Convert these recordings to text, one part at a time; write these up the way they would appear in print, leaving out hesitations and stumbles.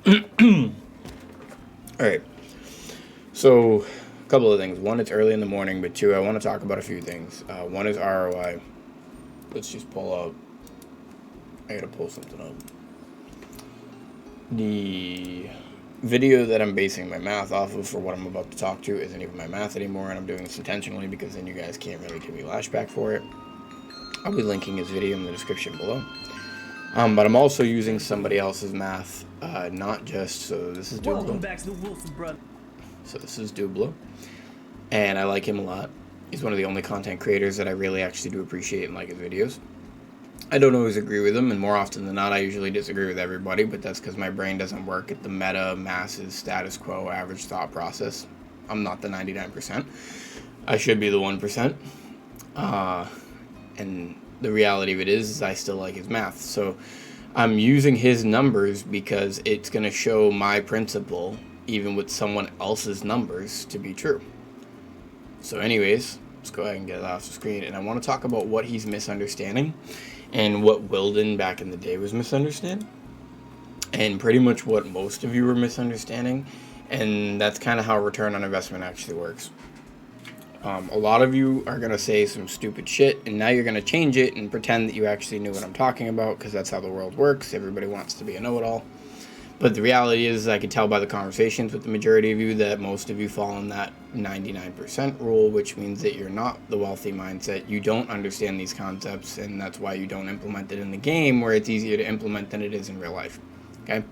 All right. So, a couple of things. One, it's early in the morning, but two, I want to talk about a few things. One is ROI. Let's just pull up. I gotta pull something up. The video that I'm basing my math off of for what I'm about to talk to isn't even my math anymore, and I'm doing this intentionally because then you guys can't really give me lashback for it. I'll be linking his video in the description below. But I'm also using somebody else's math, not just, so this is Dublo. Welcome back to the Wilson Brothers. So this is Dublo, and I like him a lot. He's one of the only content creators that I really actually do appreciate and like his videos. I don't always agree with him, and more often than not, I usually disagree with everybody, but that's because my brain doesn't work at the meta, masses, status quo, average thought process. I'm not the 99%. I should be the 1%. And the reality of it is I still like his math. So I'm using his numbers because it's going to show my principle, even with someone else's numbers, to be true. So anyways, let's go ahead and get it off the screen. And I want to talk about what he's misunderstanding and what Wilden back in the day was misunderstanding. And pretty much what most of you were misunderstanding. And that's kind of how return on investment actually works. A lot of you are going to say some stupid shit, and now you're going to change it and pretend that you actually knew what I'm talking about, because that's how the world works. Everybody wants to be a know-it-all. But the reality is, I can tell by the conversations with the majority of you that most of you fall in that 99% rule, which means that you're not the wealthy mindset. You don't understand these concepts, and that's why you don't implement it in the game, where it's easier to implement than it is in real life. Okay?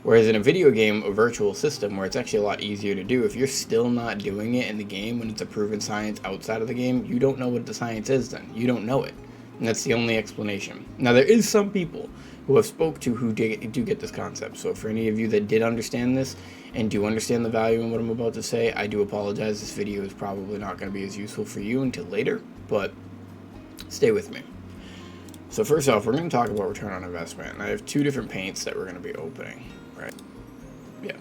Whereas in a video game, a virtual system, where it's actually a lot easier to do, if you're still not doing it in the game when it's a proven science outside of the game, you don't know what the science is then. You don't know it. And that's the only explanation. Now, there is some people who I've spoke to who do get this concept. So for any of you that did understand this and do understand the value in what I'm about to say, I do apologize. This video is probably not going to be as useful for you until later, but stay with me. So first off, we're going to talk about return on investment. And I have two different paints that we're going to be opening. Right. Yeah.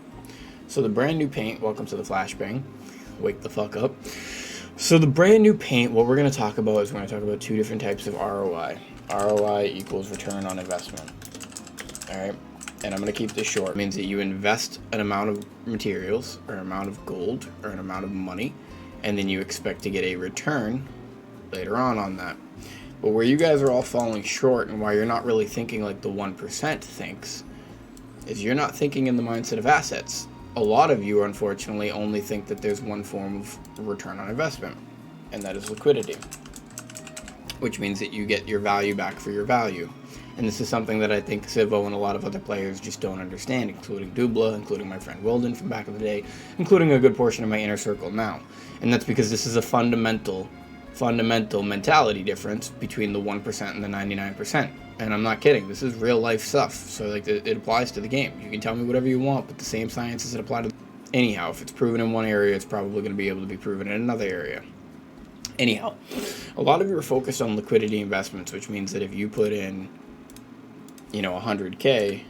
So the brand new paint, welcome to the flashbang. Wake the fuck up. So the brand new paint, what we're going to talk about is we're going to talk about two different types of ROI. ROI equals return on investment. All right. And I'm going to keep this short. It means that you invest an amount of materials or amount of gold or an amount of money, and then you expect to get a return later on that. But where you guys are all falling short and why you're not really thinking like the 1% thinks is you're not thinking in the mindset of assets. A lot of you, unfortunately, only think that there's one form of return on investment, and that is liquidity, which means that you get your value back for your value. And this is something that I think Civo and a lot of other players just don't understand, including Dubla, including my friend Wilden from back in the day, including a good portion of my inner circle now. And that's because this is a fundamental mentality difference between the 1% and the 99%. And I'm not kidding. This is real life stuff. So like it applies to the game. You can tell me whatever you want, but the same sciences that apply to anyhow. If it's proven in one area, it's probably going to be able to be proven in another area. Anyhow, a lot of you are focused on liquidity investments, which means that if you put in, 100K,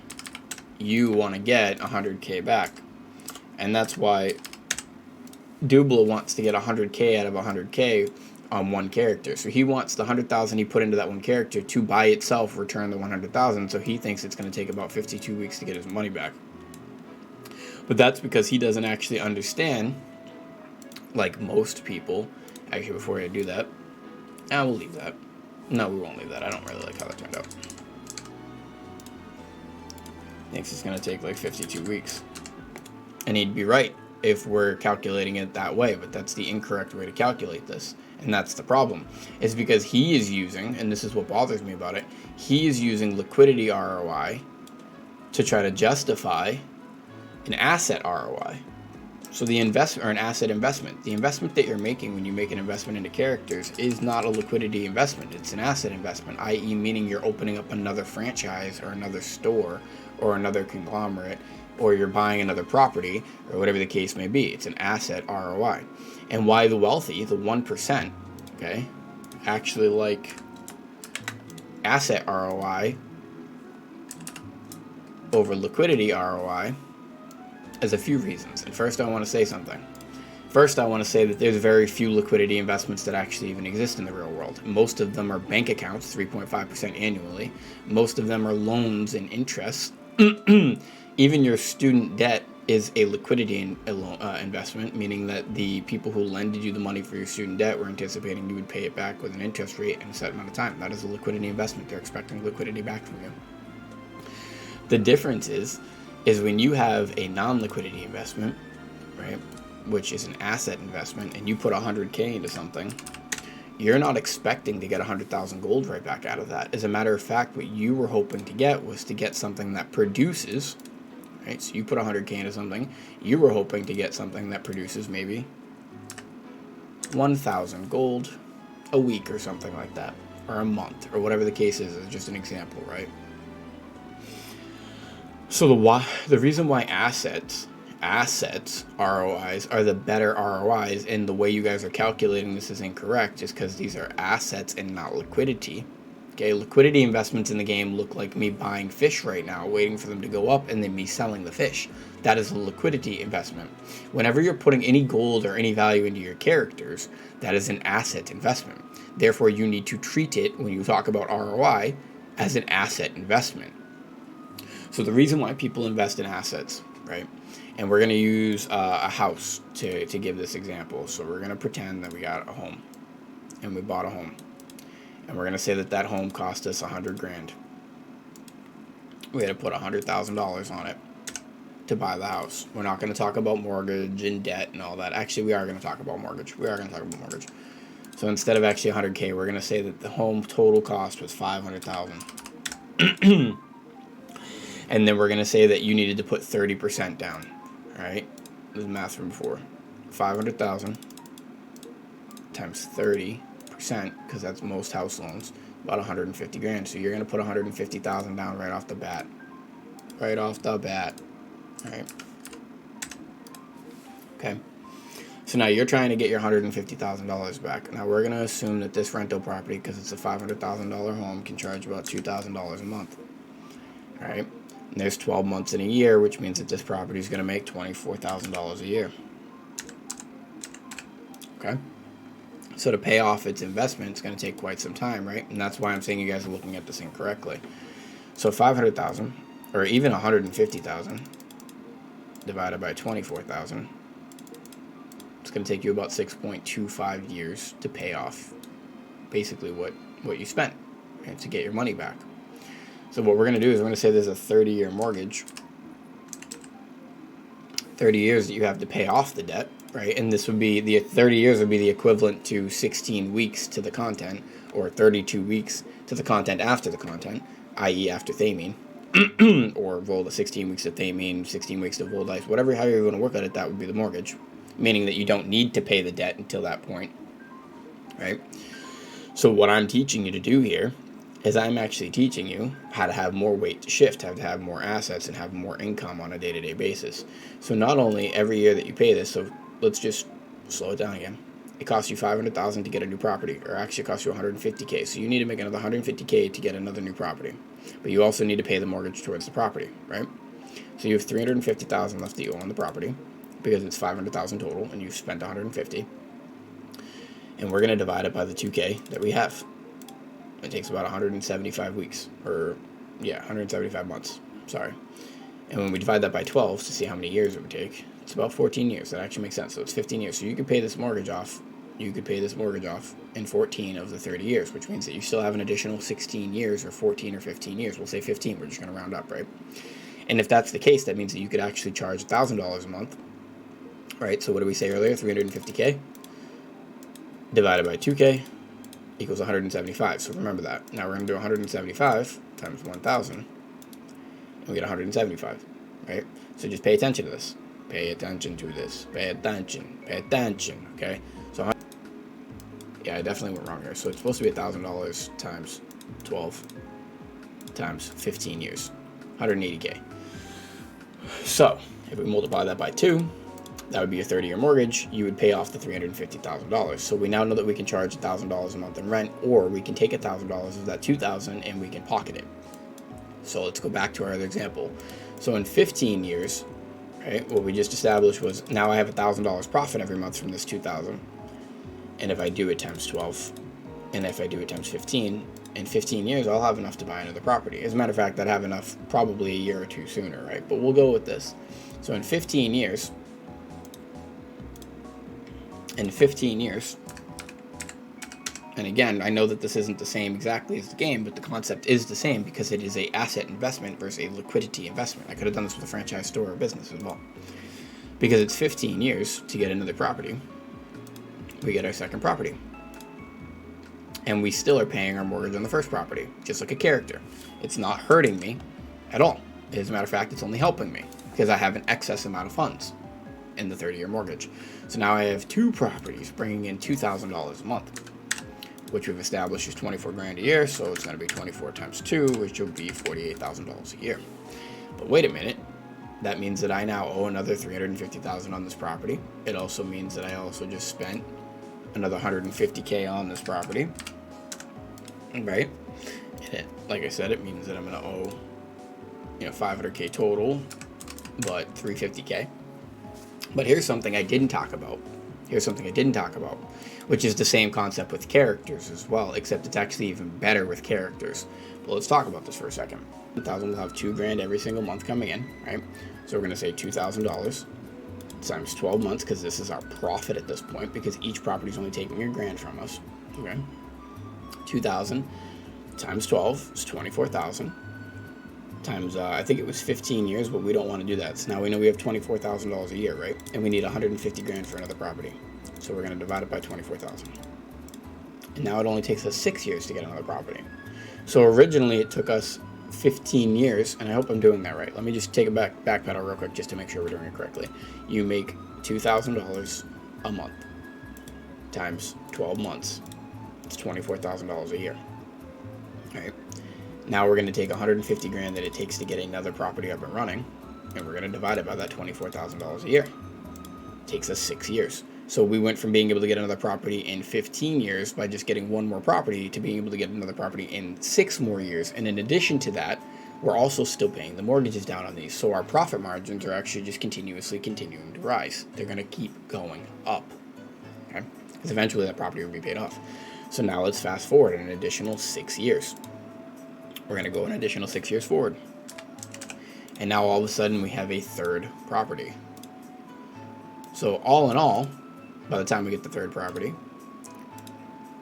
you want to get 100K back. And that's why Dubla wants to get 100K out of 100K on one character. So he wants the 100,000 he put into that one character to by itself return the 100,000. So he thinks it's going to take about 52 weeks to get his money back. But that's because he doesn't actually understand, like most people. Actually, before I do that, I will leave that. No, we won't leave that. I don't really like how that turned out. Thinks it's going to take like 52 weeks. And he'd be right if we're calculating it that way, but that's the incorrect way to calculate this. And that's the problem, is because he is using, and this is what bothers me about it, he is using liquidity ROI to try to justify an asset ROI. So the investment, or an asset investment, the investment that you're making when you make an investment into characters is not a liquidity investment, it's an asset investment, i.e. meaning you're opening up another franchise or another store or another conglomerate, or you're buying another property, or whatever the case may be. It's an asset ROI. And why the wealthy, the 1%, okay, actually like asset ROI over liquidity ROI is a few reasons. And first I want to say something. First, I want to say that there's very few liquidity investments that actually even exist in the real world. Most of them are bank accounts, 3.5% annually. Most of them are loans and interest. Even your student debt is a liquidity investment, meaning that the people who lended you the money for your student debt were anticipating you would pay it back with an interest rate in a set amount of time. That is a liquidity investment. They're expecting liquidity back from you. The difference is when you have a non-liquidity investment, right, which is an asset investment, and you put 100K into something, you're not expecting to get 100,000 gold right back out of that. As a matter of fact, what you were hoping to get was to get something that produces, right? So you put 100K into something, you were hoping to get something that produces maybe 1,000 gold a week or something like that, or a month, or whatever the case is just an example, right? So the reason why assets ROIs are the better ROIs, and the way you guys are calculating this is incorrect, is because these are assets and not liquidity. Okay, liquidity investments in the game look like me buying fish right now, waiting for them to go up, and then me selling the fish. That is a liquidity investment. Whenever you're putting any gold or any value into your characters, that is an asset investment. Therefore, you need to treat it, when you talk about ROI, as an asset investment. So the reason why people invest in assets, right? And we're going to use a house to give this example. So we're going to pretend that we got a home, and we bought a home. And we're going to say that that home cost us 100 grand. We had to put $100,000 on it to buy the house. We're not going to talk about mortgage and debt and all that. Actually, we are going to talk about mortgage. So instead of actually 100K, we're going to say that the home total cost was 500,000. And then we're going to say that you needed to put 30% down. All right? This is math from before. 500,000 times 30%, because that's most house loans, about 150 grand. So you're going to put 150,000 down right off the bat. Right off the bat. All right? Okay. So now you're trying to get your $150,000 back. Now we're going to assume that this rental property, because it's a $500,000 home, can charge about $2,000 a month. All right? And there's 12 months in a year, which means that this property is going to make $24,000 a year. Okay? So to pay off its investment, it's going to take quite some time, right? And that's why I'm saying you guys are looking at this incorrectly. So 500,000, or even 150,000, divided by 24,000, it's going to take you about 6.25 years to pay off basically what you spent, right, to get your money back. So what we're going to do is we're going to say there's a 30-year mortgage. 30 years that you have to pay off the debt, right? And this would be, the 30 years would be the equivalent to 16 weeks to the content, or 32 weeks to the content after the content, i.e. after Thamine, or roll the 16 weeks of Thamine, 16 weeks of Vold Ice, whatever, how you're going to work at it, that would be the mortgage, meaning that you don't need to pay the debt until that point, right? So what I'm teaching you to do here is I'm actually teaching you how to have more weight to shift, how to have more assets, and have more income on a day-to-day basis. So not only every year that you pay this, so let's just slow it down again. It costs you $500,000 to get a new property, or actually it costs you $150K. So you need to make another $150K to get another new property. But you also need to pay the mortgage towards the property, right? So you have $350,000 left that you owe on the property, because it's $500,000 total, and you've spent $150,000. And we're going to divide it by the 2K that we have. It takes about 175 weeks, or 175 months, sorry. And when we divide that by 12 to see how many years it would take, it's about 14 years. That actually makes sense. So it's 15 years. So you could pay this mortgage off. You could pay this mortgage off in 14 of the 30 years, which means that you still have an additional 16 years, or 14 or 15 years. We'll say 15. We're just going to round up, right? And if that's the case, that means that you could actually charge $1,000 a month, right? So what did we say earlier? 350K divided by 2K equals 175. So remember that. Now we're going to do 175 times 1,000, and we get 175, right? So just pay attention to this. Pay attention to this. Pay attention. Pay attention. Okay. So yeah, I definitely went wrong here. So it's supposed to be $1,000 times 12 times 15 years, 180K. So if we multiply that by 2, that would be a 30-year mortgage. You would pay off the $350,000. So we now know that we can charge $1,000 a month in rent, or we can take $1,000 of that $2,000 and we can pocket it. So let's go back to our other example. So in 15 years, right, what we just established was now I have $1,000 profit every month from this $2,000. And if I do it times 12, and if I do it times 15, in 15 years, I'll have enough to buy another property. As a matter of fact, I'd have enough probably a year or two sooner, right? But we'll go with this. So in 15 years, and again, I know that this isn't the same exactly as the game, but the concept is the same because it is a asset investment versus a liquidity investment. I could have done this with a franchise store or business as well. Because it's 15 years to get another property, we get our second property. And we still are paying our mortgage on the first property, just like a character. It's not hurting me at all. As a matter of fact, it's only helping me because I have an excess amount of funds in the 30-year mortgage. So now I have 2 properties bringing in $2,000 a month, which we've established is 24 grand a year. So it's going to be 24 times 2, which will be $48,000 a year. But wait a minute. That means that I now owe another $350,000 on this property. It also means that I also just spent another $150K on this property. Right? And like I said, it means that I'm going to owe, $500K total, but $350K. But here's something I didn't talk about. Which is the same concept with characters as well, except it's actually even better with characters. But let's talk about this for a second. 1,000 will have $2 grand every single month coming in, right? So we're going to say $2,000 times 12 months, because this is our profit at this point, because each property is only taking $1 grand from us. Okay, 2,000 times 12 is 24,000 times I think it was 15 years, but we don't want to do that. So now we know we have $24,000 a year, right? And we need 150 grand for another property. So we're going to divide it by 24,000. And now it only takes us 6 years to get another property. So originally it took us 15 years, and I hope I'm doing that right. Let me just take a backpedal real quick just to make sure we're doing it correctly. You make $2,000 a month times 12 months. It's $24,000 a year. All right. Now we're going to take 150 grand that it takes to get another property up and running, and we're going to divide it by that $24,000 a year. It takes us 6 years. So we went from being able to get another property in 15 years by just getting one more property to being able to get another property in 6 more years. And in addition to that, we're also still paying the mortgages down on these. So our profit margins are actually just continuing to rise. They're going to keep going up. Okay? Because eventually that property will be paid off. So now let's fast forward an additional 6 years. We're going to go an additional 6 years forward. And now all of a sudden we have a third property. So all in all, by the time we get the third property,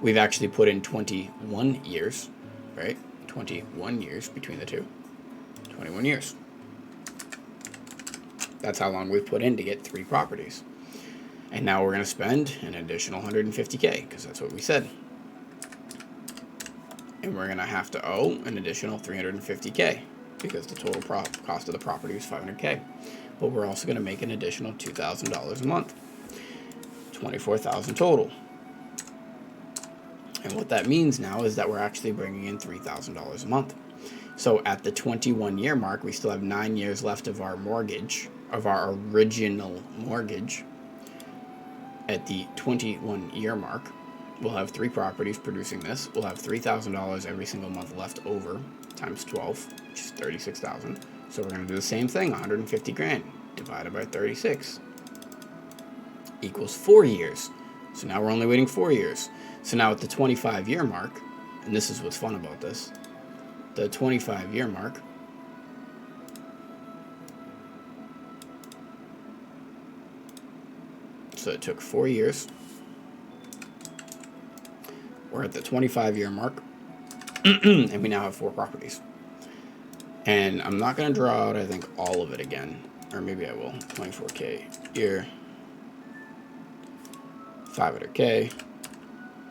we've actually put in 21 years, right? 21 years between the two. 21 years. That's how long we've put in to get 3 properties. And now we're going to spend an additional 150K, because that's what we said. And we're going to have to owe an additional 350K, because the total cost of the property is 500K. But we're also going to make an additional $2,000 a month. 24,000 total. And what that means now is that we're actually bringing in $3,000 a month. So at the 21-year mark, we still have 9 years left of our mortgage, of our original mortgage. At the 21-year mark, we'll have 3 properties producing this. We'll have $3,000 every single month left over, times 12, which is 36,000. So we're going to do the same thing, 150 grand divided by 36 equals 4 years. So now we're only waiting 4 years. So now at the 25-year mark, and this is what's fun about this, the 25-year mark, so it took 4 years. We're at the 25-year mark, and we now have 4 properties. And I'm not going to draw out, I think, all of it again, or maybe I will. 24K year, 500K,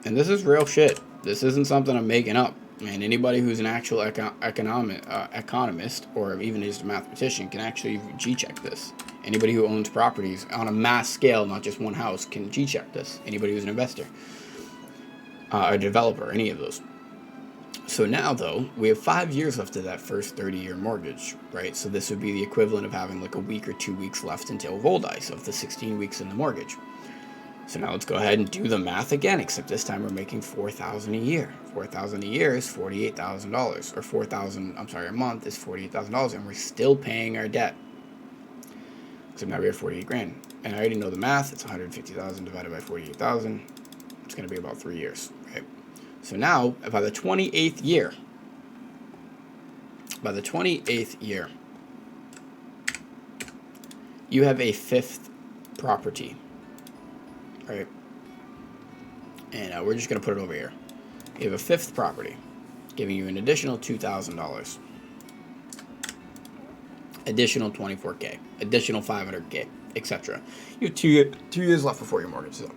and this is real shit. This isn't something I'm making up. And anybody who's an actual economist or even just a mathematician can actually G-check this. Anybody who owns properties on a mass scale, not just one house, can G-check this. Anybody who's an investor, a developer, any of those. So now, though, we have 5 years left of that first 30-year mortgage, right? So this would be the equivalent of having like a week or 2 weeks left until roll dice of the 16 weeks in the mortgage. So now let's go ahead and do the math again, except this time we're making $4,000 a year. $4,000 a year is $48,000, or $4,000, a month is $48,000, and we're still paying our debt. So now we have 48 grand. And I already know the math. It's 150,000 divided by 48,000. It's going to be about 3 years, right? So now, by the 28th year, you have a fifth property, right? And we're just going to put it over here. You have a fifth property, giving you an additional $2,000, additional 24K, additional 500K, etc. You have two years left before your mortgage is up.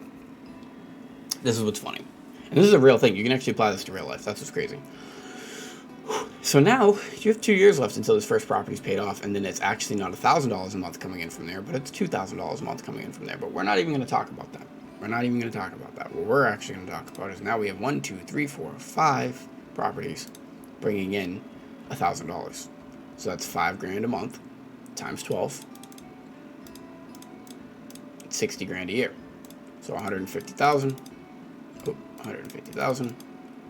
This is what's funny. And this is a real thing. You can actually apply this to real life. That's what's crazy. So now you have 2 years left until this first property is paid off, and then it's actually not $1,000 a month coming in from there, but it's $2,000 a month coming in from there. But we're not even going to talk about that. We're not even going to talk about that. What we're actually going to talk about is now we have 1, 2, 3, 4, 5 properties bringing in $1,000. So that's $5,000 a month times 12. It's $60,000 a year. So 150,000. 150,000.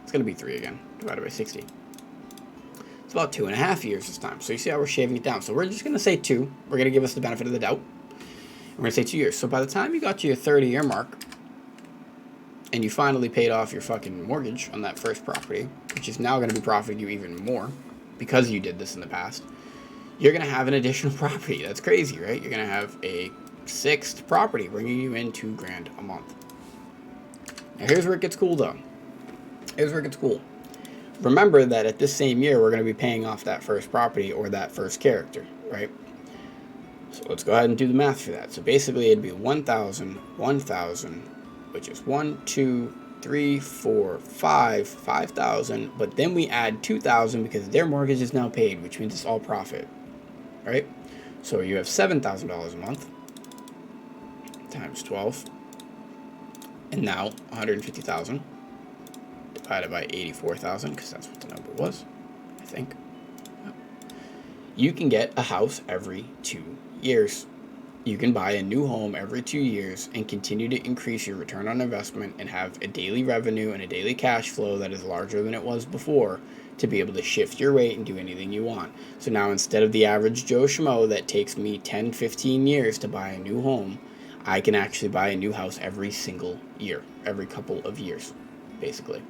It's going to be 3 again, divided by 60. It's about 2.5 years this time. So you see how we're shaving it down. So we're just going to say 2. We're going to give us the benefit of the doubt. We're going to say 2 years. So by the time you got to your 30-year mark, and you finally paid off your fucking mortgage on that first property, which is now going to be profiting you even more because you did this in the past, you're going to have an additional property. That's crazy, right? You're going to have a sixth property bringing you in $2,000 a month. Now here's where it gets cool, though. Here's where it gets cool. Remember that at this same year, we're going to be paying off that first property or that first character, right? So let's go ahead and do the math for that. So basically, it'd be 1,000, 1,000, which is 1, 2, 3, 4, 5, 5,000. But then we add 2,000 because their mortgage is now paid, which means it's all profit, right? So you have $7,000 a month times 12. And now 150,000 divided by 84,000, because that's what the number was, I think. You can get a house every 2 years. You can buy a new home every 2 years and continue to increase your return on investment and have a daily revenue and a daily cash flow that is larger than it was before to be able to shift your rate and do anything you want. So now instead of the average Joe Schmo that takes me 10, 15 years to buy a new home, I can actually buy a new house every single year, every couple of years, basically.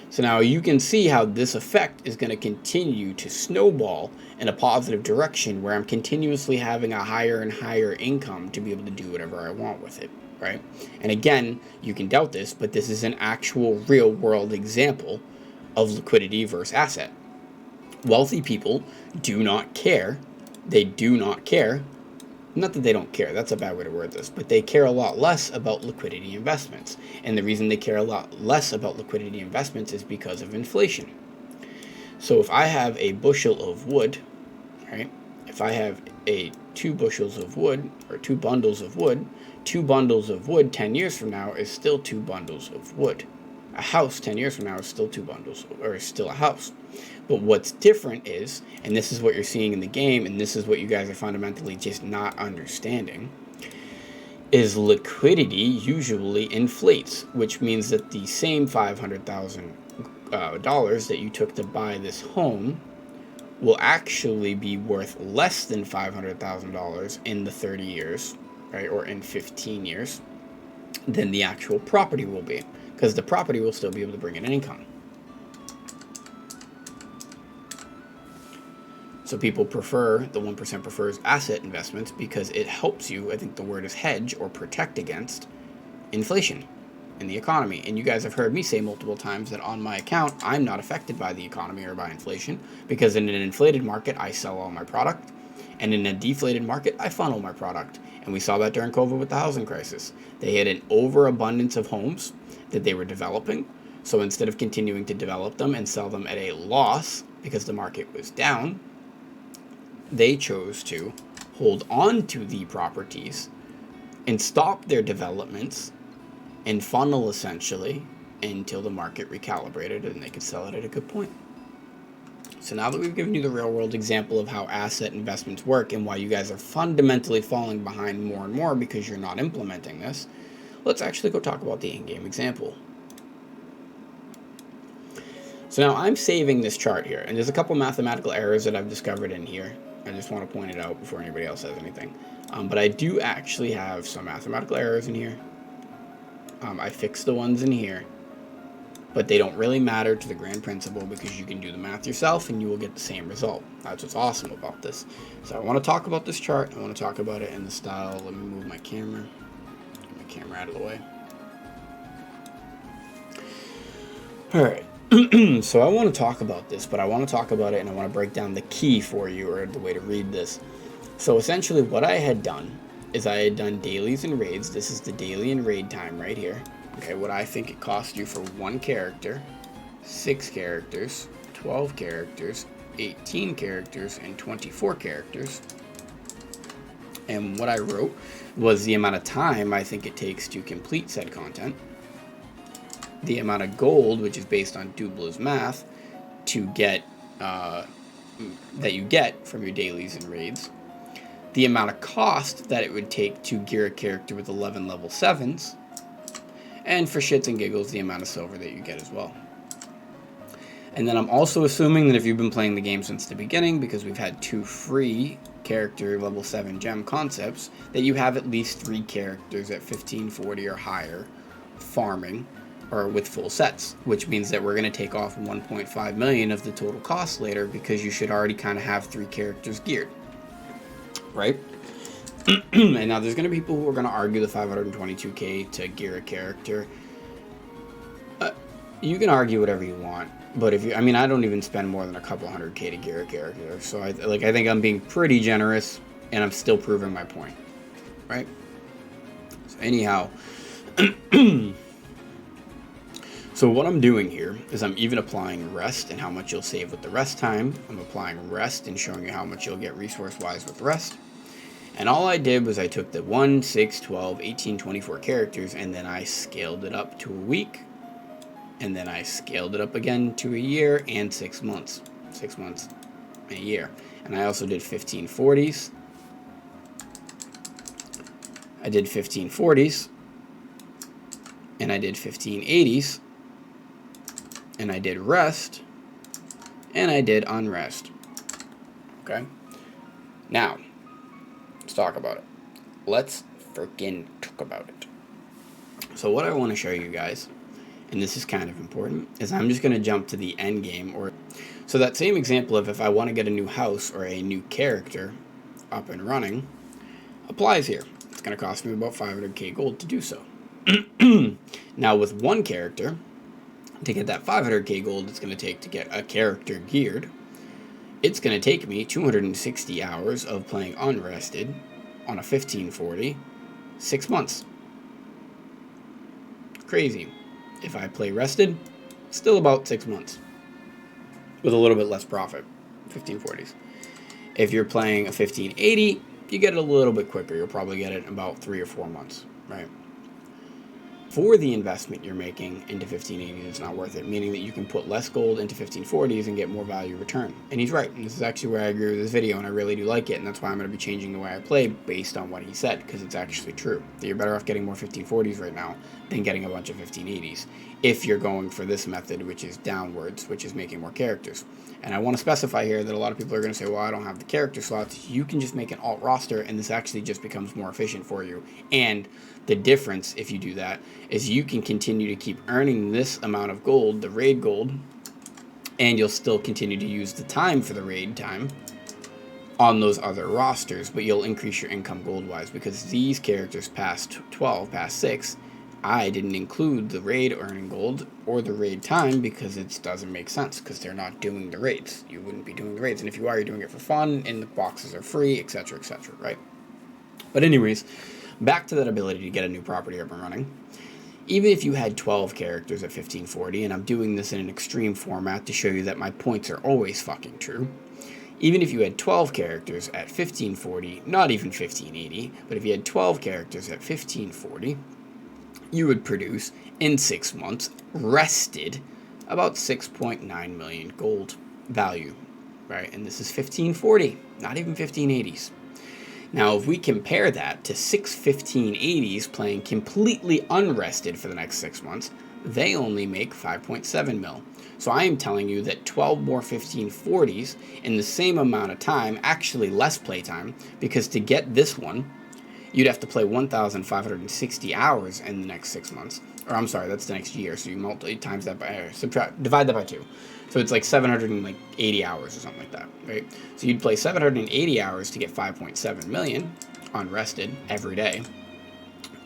So now you can see how this effect is going to continue to snowball in a positive direction where I'm continuously having a higher and higher income to be able to do whatever I want with it, right? And again, you can doubt this, but this is an actual real world example of liquidity versus asset. Wealthy people do not care. They do not care. Not that they don't care, that's a bad way to word this, but they care a lot less about liquidity investments. And the reason they care a lot less about liquidity investments is because of inflation. So if I have a bushel of wood, right? If I have 2 bushels of wood, or 2 bundles of wood, 2 bundles of wood 10 years from now is still 2 bundles of wood. A house 10 years from now is still 2 bundles, or is still a house. But what's different is, and this is what you're seeing in the game, and this is what you guys are fundamentally just not understanding, is liquidity usually inflates, which means that the same $500,000 that you took to buy this home will actually be worth less than $500,000 in the 30 years, right, or in 15 years, than the actual property will be, because the property will still be able to bring in an income. So people prefer, the 1% prefers asset investments because it helps you, I think the word is hedge or protect against inflation in the economy. And you guys have heard me say multiple times that on my account, I'm not affected by the economy or by inflation because in an inflated market, I sell all my product. And in a deflated market, I funnel my product. And we saw that during COVID with the housing crisis. They had an overabundance of homes that they were developing. So instead of continuing to develop them and sell them at a loss because the market was down, they chose to hold on to the properties and stop their developments and funnel essentially until the market recalibrated and they could sell it at a good point. So now that we've given you the real world example of how asset investments work and why you guys are fundamentally falling behind more and more because you're not implementing this, let's actually go talk about the in-game example. So now I'm saving this chart here, and there's a couple mathematical errors that I've discovered in here. I just want to point it out before anybody else says anything. But I do actually have some mathematical errors in here. I fixed the ones in here. but they don't really matter to the grand principle because you can do the math yourself and you will get the same result. That's what's awesome about this. So I want to talk about this chart. I want to talk about it in the style. Let me move my camera. Get my camera out of the way. All right. So I want to talk about this, but I want to talk about it and I want to break down the key for you, or the way to read this. So essentially what I had done is I had done dailies and raids. This is the daily and raid time right here. Okay, what I think it cost you for 1 character, 6 characters, 12 characters, 18 characters, and 24 characters. And what I wrote was the amount of time I think it takes to complete said content, the amount of gold, which is based on Dubla's math, to get that you get from your dailies and raids, the amount of cost that it would take to gear a character with 11 level 7s, and for shits and giggles, the amount of silver that you get as well. And then I'm also assuming that if you've been playing the game since the beginning, because we've had 2 free character level 7 gem concepts, that you have at least 3 characters at 1540 or higher farming, or with full sets, which means that we're going to take off 1.5 million of the total cost later, because you should already kind of have 3 characters geared, right? And now there's going to be people who are going to argue the 522k to gear a character. You can argue whatever you want, but if you, I mean, I don't even spend more than a couple 100k to gear a character, so I think I'm being pretty generous, and I'm still proving my point, right? So anyhow, so what I'm doing here is I'm even applying rest and how much you'll save with the rest time. I'm applying rest and showing you how much you'll get resource-wise with rest. And all I did was I took the 1, 6, 12, 18, 24 characters, and then I scaled it up to a week. And then I scaled it up again to a year and 6 months. 6 months, a year. And I also did 1540s. I did 1540s. And I did 1580s. And I did rest. And I did unrest. Okay? Now, let's talk about it. Let's freaking talk about it. So what I want to show you guys, and this is kind of important, is I'm just going to jump to the end game. So that same example of if I want to get a new house or a new character up and running applies here. It's going to cost me about 500k gold to do so. Now with 1 character, to get that 500k gold it's going to take to get a character geared, it's going to take me 260 hours of playing unrested on a 1540, 6 months. Crazy. If I play rested, still about 6 months, with a little bit less profit, 1540s. If you're playing a 1580, you get it a little bit quicker. You'll probably get it in about 3 or 4 months, right? For the investment you're making into 1580s, it's not worth it, meaning that you can put less gold into 1540s and get more value return. And he's right, and this is actually where I agree with this video, and I really do like it, and that's why I'm going to be changing the way I play based on what he said, because it's actually true. That you're better off getting more 1540s right now than getting a bunch of 1580s, if you're going for this method, which is downwards, which is making more characters. And I want to specify here that a lot of people are going to say, well, I don't have the character slots. You can just make an alt roster, and this actually just becomes more efficient for you. And the difference, if you do that, is you can continue to keep earning this amount of gold, the raid gold, and you'll still continue to use the time for the raid time on those other rosters, but you'll increase your income gold-wise, because these characters past 12, past 6, I didn't include the raid earning gold or the raid time because it doesn't make sense, because they're not doing the raids. You wouldn't be doing the raids, and if you are, you're doing it for fun, and the boxes are free, etc., right? But anyways, back to that ability to get a new property up and running. Even if you had 12 characters at 1540, and I'm doing this in an extreme format to show you that my points are always fucking true. Even if you had 12 characters at 1540, not even 1580, but if you had 12 characters at 1540, you would produce, in 6 months, rested, about 6.9 million gold value, right? And this is 1540, not even 1580s. Now, if we compare that to 6 1580s playing completely unrested for the next 6 months, they only make 5.7 mil. So I am telling you that 12 more 1540s in the same amount of time, actually less playtime, because to get this one, you'd have to play 1,560 hours in the next 6 months. Or I'm sorry, that's the next year. So you times that by, divide that by 2. So it's like 780 hours or something like that, right? So you'd play 780 hours to get 5.7 million unrested every day.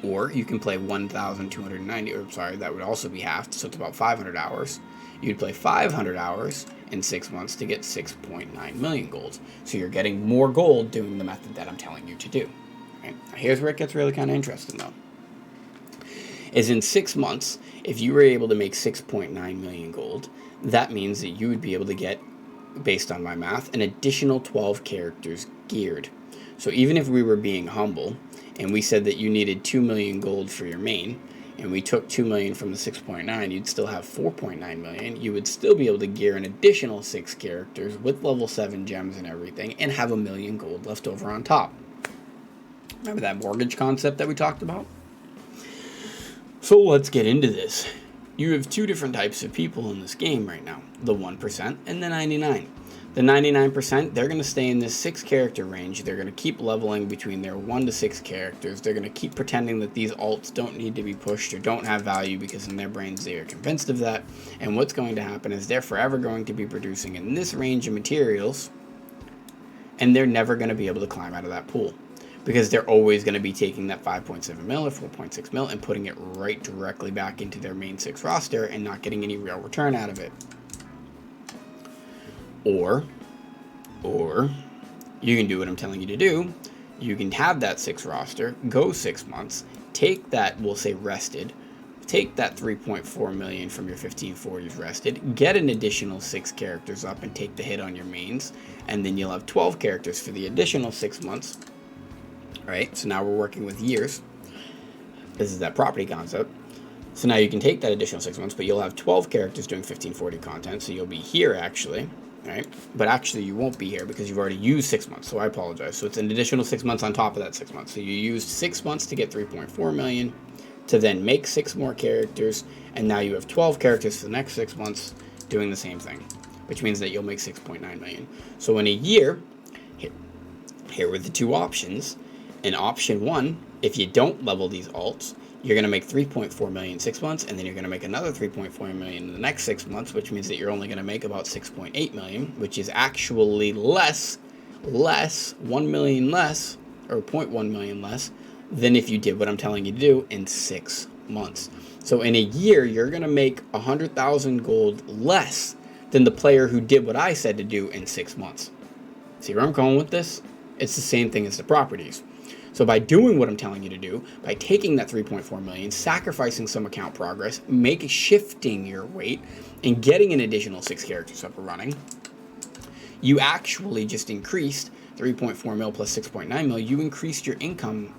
Or you can play 1,290, or sorry, that would also be halved, so it's about 500 hours. You'd play 500 hours in 6 months to get 6.9 million gold. So you're getting more gold doing the method that I'm telling you to do. Right? Now here's where it gets really kind of interesting, though. Is in 6 months, if you were able to make 6.9 million gold, that means that you would be able to get, based on my math, an additional 12 characters geared. So even if we were being humble, and we said that you needed 2 million gold for your main, and we took 2 million from the 6.9, you'd still have 4.9 million. You would still be able to gear an additional 6 characters with level 7 gems and everything, and have 1 million gold left over on top. Remember that mortgage concept that we talked about? So let's get into this. You have 2 different types of people in this game right now, the 1% and the 99%. The 99%, they're going to stay in this 6 character range. They're going to keep leveling between their 1 to 6 characters. They're going to keep pretending that these alts don't need to be pushed or don't have value because in their brains they are convinced of that. And what's going to happen is they're forever going to be producing in this range of materials, and they're never going to be able to climb out of that pool because they're always going to be taking that 5.7 mil or 4.6 mil and putting it right directly back into their main 6 roster and not getting any real return out of it. Or you can do what I'm telling you to do. You can have that 6 roster, go 6 months, take that, we'll say rested, take that 3.4 million from your 1540s rested, get an additional 6 characters up and take the hit on your mains, and then you'll have 12 characters for the additional 6 months. Right? So now we're working with years. This is that property concept. So now you can take that additional 6 months, but you'll have 12 characters doing 1540 content, so you'll be here actually. Right? But actually you won't be here because you've already used 6 months, so I apologize. So it's an additional 6 months on top of that 6 months. So you used 6 months to get 3.4 million to then make 6 more characters, and now you have 12 characters for the next 6 months doing the same thing, which means that you'll make 6.9 million. So in a year, here were the 2 options. In option 1, if you don't level these alts, you're going to make 3.4 million 6 months, and then you're going to make another 3.4 million in the next 6 months, which means that you're only going to make about 6.8 million, which is actually less, 1 million less, or 0.1 million less, than if you did what I'm telling you to do in 6 months. So in a year, you're going to make 100,000 gold less than the player who did what I said to do in 6 months. See where I'm going with this? It's the same thing as the properties. So by doing what I'm telling you to do, by taking that 3.4 million, sacrificing some account progress, shifting your weight, and getting an additional 6 characters up and running, you actually just increased 3.4 mil plus 6.9 mil. You increased your income.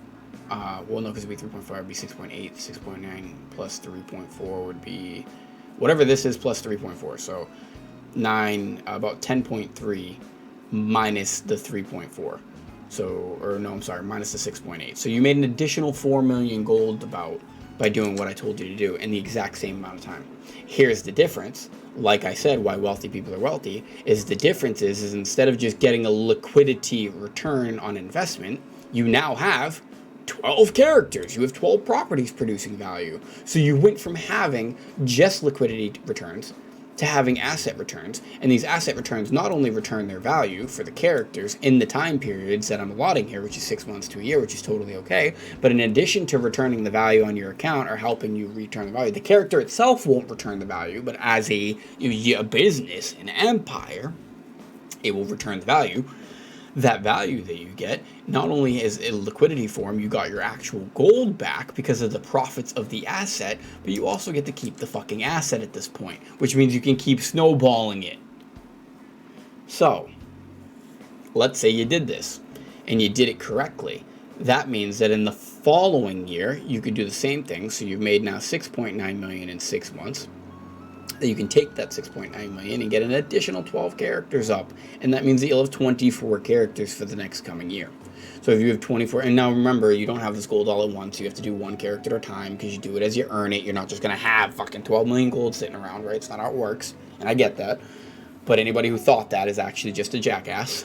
Well, no, because it would be 3.5 would be 6.8. 6.9 plus 3.4 would be whatever this is plus 3.4. So 9, about 10.3 minus the 3.4. So, or no, I'm sorry, minus the 6.8. So you made an additional 4 million gold by doing what I told you to do in the exact same amount of time. Here's the difference. Like I said, why wealthy people are wealthy is the difference is instead of just getting a liquidity return on investment, you now have 12 characters. You have 12 properties producing value. So you went from having just liquidity returns to having asset returns, and these asset returns not only return their value for the characters in the time periods that I'm allotting here, which is 6 months to a year, which is totally okay, but in addition to returning the value on your account or helping you return the value, the character itself won't return the value, but as a business, an empire, it will return the value. That value that you get, not only is in liquidity form, you got your actual gold back because of the profits of the asset, but you also get to keep the fucking asset at this point, which means you can keep snowballing it. So, let's say you did this, and you did it correctly. That means that in the following year, you could do the same thing, so you've made now 6.9 million in 6 months. You can take that 6.9 million and get an additional 12 characters up, and that means that you'll have 24 characters for the next coming year. So if you have 24, and now remember, you don't have this gold all at once, you have to do one character at a time, because you do it as you earn it. You're not just going to have fucking 12 million gold sitting around, right? It's not how it works, and I get that, but anybody who thought that is actually just a jackass.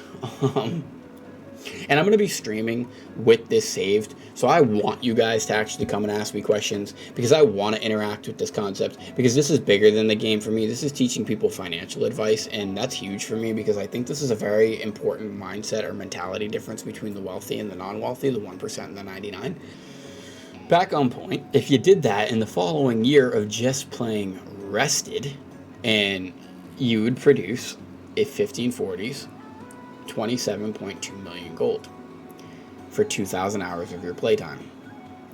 And I'm going to be streaming with this saved, so I want you guys to actually come and ask me questions, because I want to interact with this concept, because this is bigger than the game for me. This is teaching people financial advice, and that's huge for me, because I think this is a very important mindset or mentality difference between the wealthy and the non-wealthy, the 1% and the 99%. Back on point, if you did that in the following year of just playing rested, and you would produce, if 1540s, 27.2 million gold for 2,000 hours of your playtime.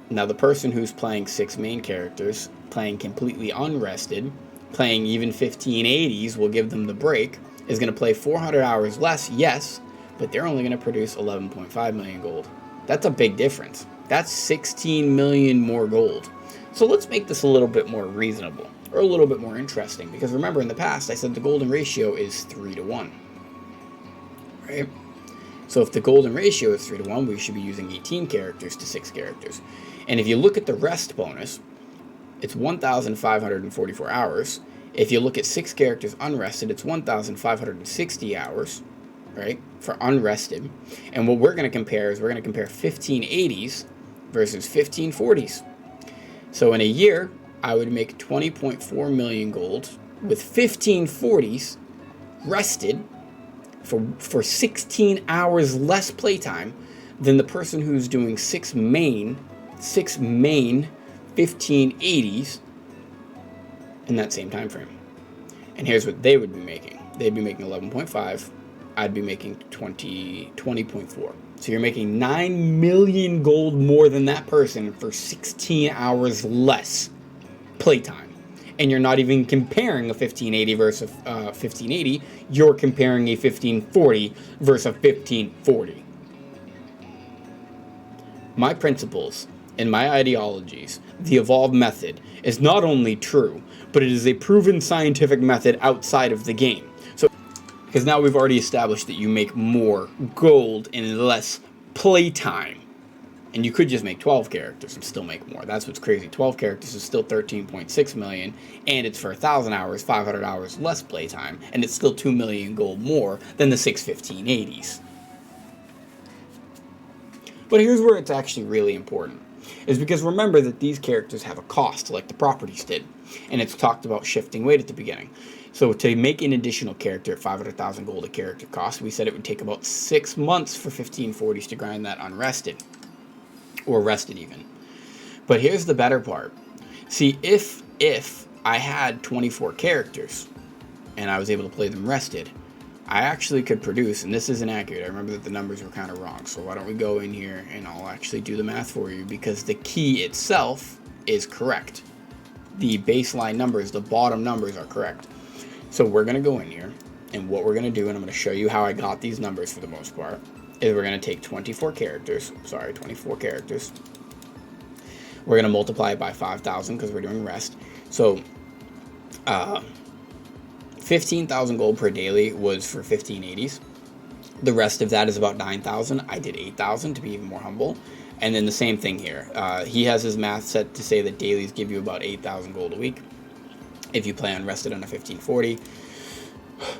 Now, the person who's playing 6 main characters, playing completely unrested, playing even 1580s will give them the break, is going to play 400 hours less, yes, but they're only going to produce 11.5 million gold. That's a big difference. That's 16 million more gold. So let's make this a little bit more reasonable, or a little bit more interesting, because remember, in the past I said the golden ratio is 3 to 1. Right? So if the golden ratio is 3 to 1, we should be using 18 characters to 6 characters. And if you look at the rest bonus, it's 1,544 hours. If you look at 6 characters unrested, it's 1,560 hours, right, for unrested. And what we're going to compare is 1580s versus 1540s. So in a year, I would make 20.4 million gold with 1540s rested for 16 hours less playtime than the person who's doing 6 main 1580s in that same time frame. And here's what they would be making. They'd be making 11.5. I'd be making 20.4. So you're making 9 million gold more than that person for 16 hours less playtime. And you're not even comparing a 1580 versus a 1580. You're comparing a 1540 versus a 1540. My principles and my ideologies, the evolved method, is not only true, but it is a proven scientific method outside of the game. So, because now we've already established that you make more gold in less playtime. And you could just make 12 characters and still make more. That's what's crazy. 12 characters is still 13.6 million, and it's for 1,000 hours, 500 hours less playtime, and it's still 2 million gold more than the 6 1580s. But here's where it's actually really important, is because remember that these characters have a cost, like the properties did, and it's talked about shifting weight at the beginning. So to make an additional character at 500,000 gold a character cost, we said it would take about 6 months for 1540s to grind that unrested. Or rested even. But here's the better part. See, if I had 24 characters and I was able to play them rested, I actually could produce, and this isn't accurate, I remember that the numbers were kind of wrong, so why don't we go in here and I'll actually do the math for you, because the key itself is correct. The baseline numbers, the bottom numbers are correct. So we're going to go in here, and what we're going to do, and I'm going to show you how I got these numbers for the most part, is we're going to take 24 characters. We're going to multiply it by 5,000 because we're doing rest. So 15,000 gold per daily was for 1580s. The rest of that is about 9,000. I did 8,000 to be even more humble. And then the same thing here. He has his math set to say that dailies give you about 8,000 gold a week if you play unrested on a 1540.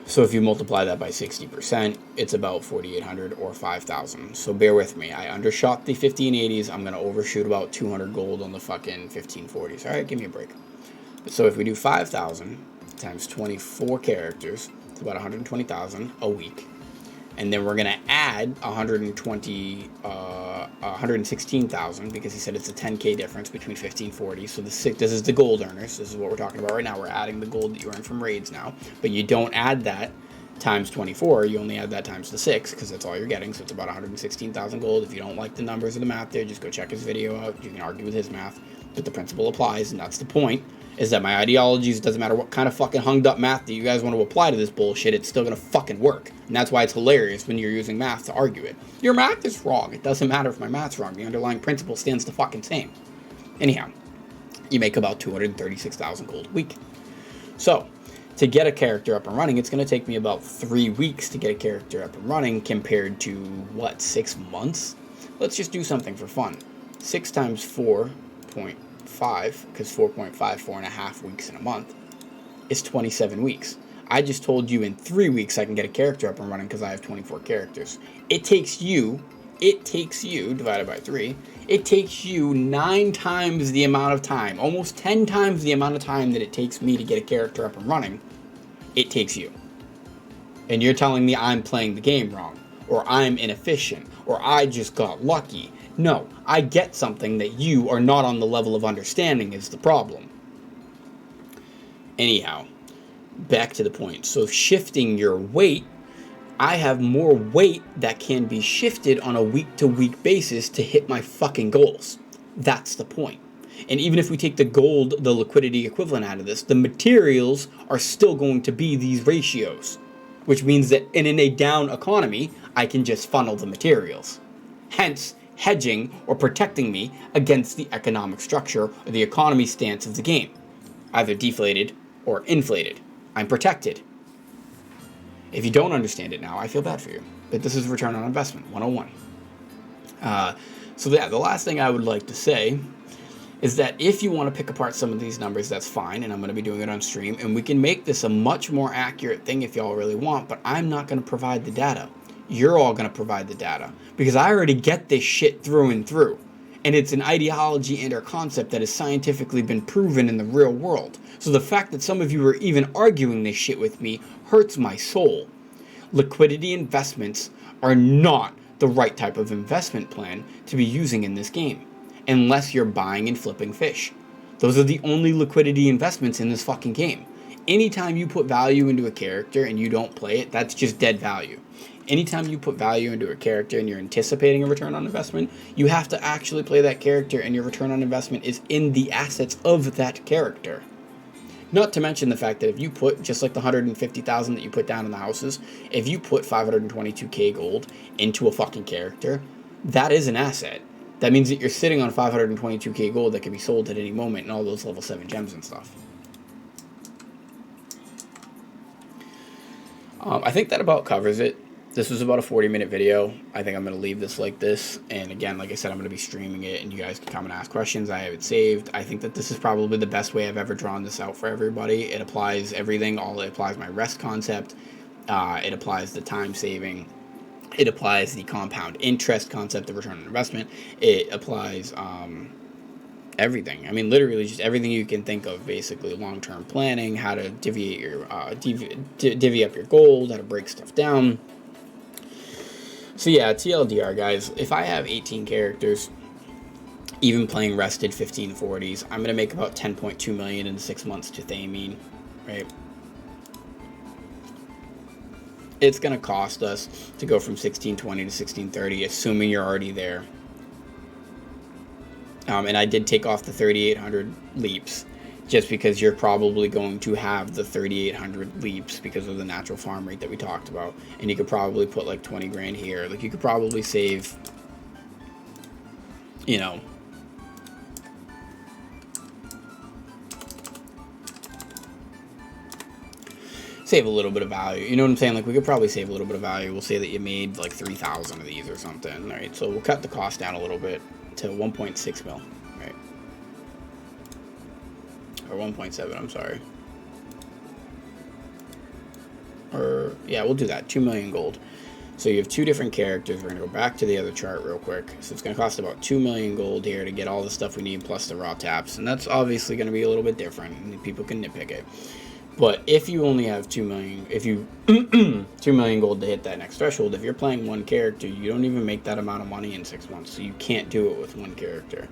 So if you multiply that by 60%, it's about 4,800 or 5,000. So bear with me. I undershot the 1580s. I'm going to overshoot about 200 gold on the fucking 1540s. All right, give me a break. So if we do 5,000 times 24 characters, it's about 120,000 a week. And then we're going to add 116,000 because he said it's a 10k difference between 1540. So this is the gold earners. This is what we're talking about right now. We're adding the gold that you earn from raids now. But you don't add that times 24. You only add that times the 6 because that's all you're getting. So it's about 116,000 gold. If you don't like the numbers or the math there, just go check his video out. You can argue with his math. But the principle applies, and that's the point. Is that my ideologies, doesn't matter what kind of fucking hung up math that you guys want to apply to this bullshit, it's still gonna fucking work. And that's why it's hilarious when you're using math to argue it. Your math is wrong. It doesn't matter if my math's wrong. The underlying principle stands the fucking same. Anyhow, you make about 236,000 gold a week. So, to get a character up and running, it's gonna take me about 3 weeks to get a character up and running compared to, 6 months? Let's just do something for fun. 6 times 4.5, because 4.5, 4.5 weeks in a month, is 27 weeks. I just told you in 3 weeks I can get a character up and running because I have 24 characters. It takes you, divided by 3, it takes you 9 times the amount of time, almost 10 times the amount of time that it takes me to get a character up and running, it takes you. And you're telling me I'm playing the game wrong, or I'm inefficient, or I just got lucky. No, I get something that you are not on the level of understanding is the problem. Anyhow, back to the point. So shifting your weight, I have more weight that can be shifted on a week-to-week basis to hit my fucking goals. That's the point. And even if we take the gold, the liquidity equivalent out of this, the materials are still going to be these ratios. Which means that in a down economy, I can just funnel the materials. Hence, hedging or protecting me against the economic structure or the economy stance of the game. Either deflated or inflated. I'm protected. If you don't understand it now, I feel bad for you. But this is return on investment 101. So yeah, the last thing I would like to say is that if you want to pick apart some of these numbers, that's fine, and I'm going to be doing it on stream, and we can make this a much more accurate thing if y'all really want, but I'm not going to provide the data. You're all going to provide the data, because I already get this shit through and through, and it's an ideology and or concept that has scientifically been proven in the real world. So the fact that some of you are even arguing this shit with me hurts my soul. Liquidity investments are not the right type of investment plan to be using in this game, unless you're buying and flipping fish. Those are the only liquidity investments in this fucking game. Anytime you put value into a character and you don't play it, that's just dead value. Anytime you put value into a character and you're anticipating a return on investment, you have to actually play that character, and your return on investment is in the assets of that character. Not to mention the fact that if you put, just like the 150,000 that you put down in the houses, if you put 522k gold into a fucking character, that is an asset. That means that you're sitting on 522k gold that can be sold at any moment and all those level 7 gems and stuff. I think that about covers it. This was about a 40-minute video. I think I'm going to leave this like this. And again, like I said, I'm going to be streaming it, and you guys can come and ask questions. I have it saved. I think that this is probably the best way I've ever drawn this out for everybody. It applies everything. It applies my rest concept. It applies the time saving. It applies the compound interest concept of return on investment. It applies everything. I mean, literally just everything you can think of, basically. Long-term planning, how to divvy up your gold, how to break stuff down. So yeah, TLDR, guys, if I have 18 characters, even playing rested 1540s, I'm going to make about 10.2 million in 6 months to Thameen, right? It's going to cost us to go from 1620 to 1630, assuming you're already there. And I did take off the 3,800 leaps, just because you're probably going to have the 3,800 leaps because of the natural farm rate that we talked about. And you could probably put like 20 grand here. Like, you could probably save, you know, save a little bit of value. You know what I'm saying? Like, we could probably save a little bit of value. We'll say that you made like 3,000 of these or something, right? So we'll cut the cost down a little bit to 1.6 mil, right? Or 1.7, I'm sorry. Or, yeah, we'll do that. 2 million gold. So you have two different characters. We're going to go back to the other chart real quick. So it's going to cost about 2 million gold here to get all the stuff we need plus the raw taps. And that's obviously going to be a little bit different, and people can nitpick it. But if you only have 2 million, if you 2 million gold to hit that next threshold, if you're playing one character, you don't even make that amount of money in 6 months. So you can't do it with one character.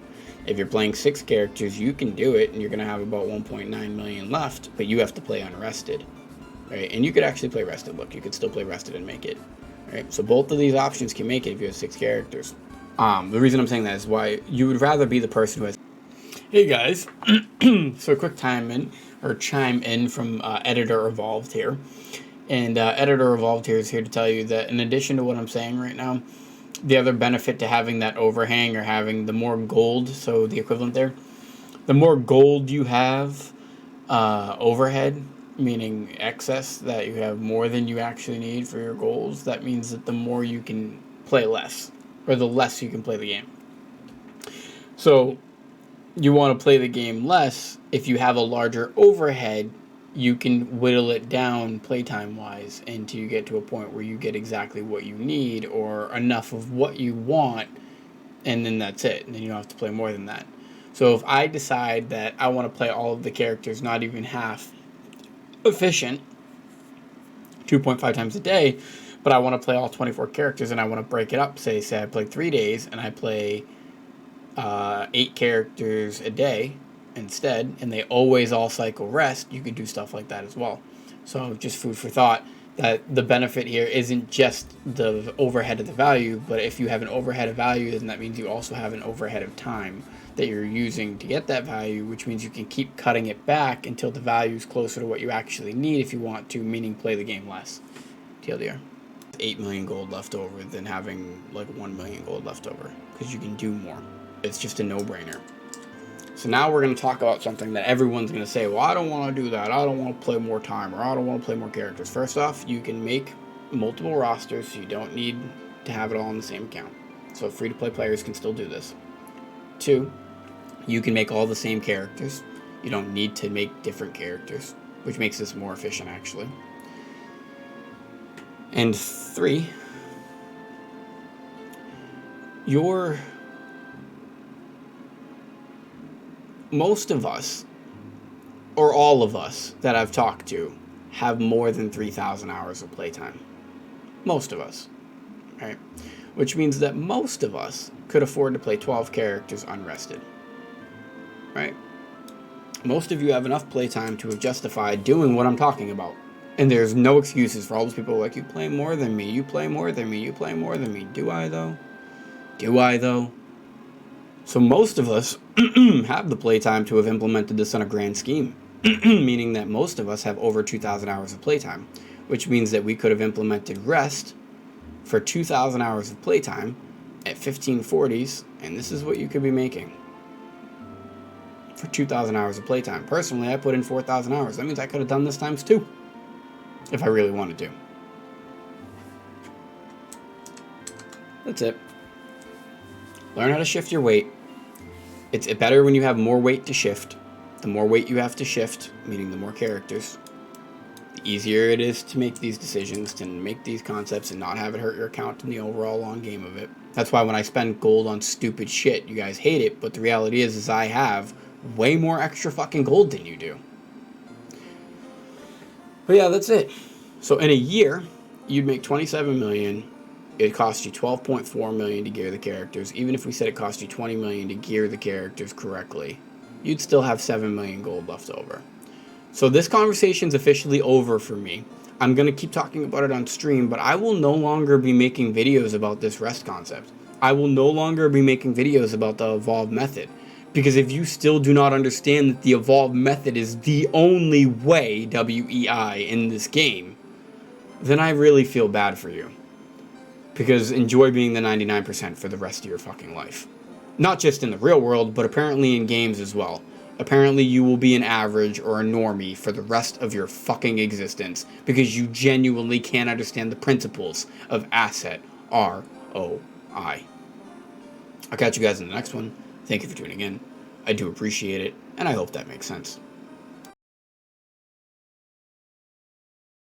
If you're playing 6 characters, you can do it, and you're going to have about 1.9 million left, but you have to play unrested, right? And you could actually play rested. Look, you could still play rested and make it, right? So both of these options can make it if you have 6 characters. The reason I'm saying that is why you would rather be the person who has... Hey guys, so a quick chime in from Editor Evolved here. And Editor Evolved here is here to tell you that in addition to what I'm saying right now, the other benefit to having that overhang, or having the more gold, so the equivalent there, the more gold you have overhead, meaning excess, that you have more than you actually need for your goals, that means that the more you can play less, or the less you can play the game. So you want to play the game less if you have a larger overhead you can whittle it down playtime wise until you get to a point where you get exactly what you need or enough of what you want, and then that's it. And then you don't have to play more than that. So if I decide that I want to play all of the characters not even half efficient, 2.5 times a day, but I want to play all 24 characters and I want to break it up, say I play 3 days and I play 8 characters a day instead, and they always all cycle rest, you could do stuff like that as well. So just food for thought, that the benefit here isn't just the overhead of the value, but if you have an overhead of value, then that means you also have an overhead of time that you're using to get that value, which means you can keep cutting it back until the value is closer to what you actually need if you want to, meaning play the game less. TLDR. 8 million gold left over than having like 1 million gold left over, because you can do more. It's just a no-brainer. So now we're going to talk about something that everyone's going to say, well, I don't want to do that. I don't want to play more time, or I don't want to play more characters. First off, you can make multiple rosters, so you don't need to have it all on the same account. So free-to-play players can still do this. 2, you can make all the same characters. You don't need to make different characters, which makes this more efficient, actually. And 3, most of us, or all of us that I've talked to, have more than 3,000 hours of playtime. Most of us, right? Which means that most of us could afford to play 12 characters unrested, right? Most of you have enough playtime to have justified doing what I'm talking about. And there's no excuses for all those people like, you play more than me, you play more than me, you play more than me. Do I, though? Do I, though? So most of us have the playtime to have implemented this on a grand scheme, meaning that most of us have over 2,000 hours of playtime, which means that we could have implemented rest for 2,000 hours of playtime at 1540s, and this is what you could be making for 2,000 hours of playtime. Personally, I put in 4,000 hours. That means I could have done this times 2 if I really wanted to. That's it. Learn how to shift your weight. It's better when you have more weight to shift. The more weight you have to shift, meaning the more characters, the easier it is to make these decisions, to make these concepts and not have it hurt your account in the overall long game of it. That's why when I spend gold on stupid shit, you guys hate it, but the reality is I have way more extra fucking gold than you do. But yeah, that's it. So in a year, you'd make 27 million. It costs you 12.4 million to gear the characters. Even if we said it cost you 20 million to gear the characters correctly, you'd still have 7 million gold left over. So this conversation's officially over for me. I'm going to keep talking about it on stream, but I will no longer be making videos about this rest concept. I will no longer be making videos about the evolved method. Because if you still do not understand that the evolved method is the only way, WEI, in this game, then I really feel bad for you. Because enjoy being the 99% for the rest of your fucking life. Not just in the real world, but apparently in games as well. Apparently you will be an average or a normie for the rest of your fucking existence. Because you genuinely can't understand the principles of asset ROI. I'll catch you guys in the next one. Thank you for tuning in. I do appreciate it, and I hope that makes sense.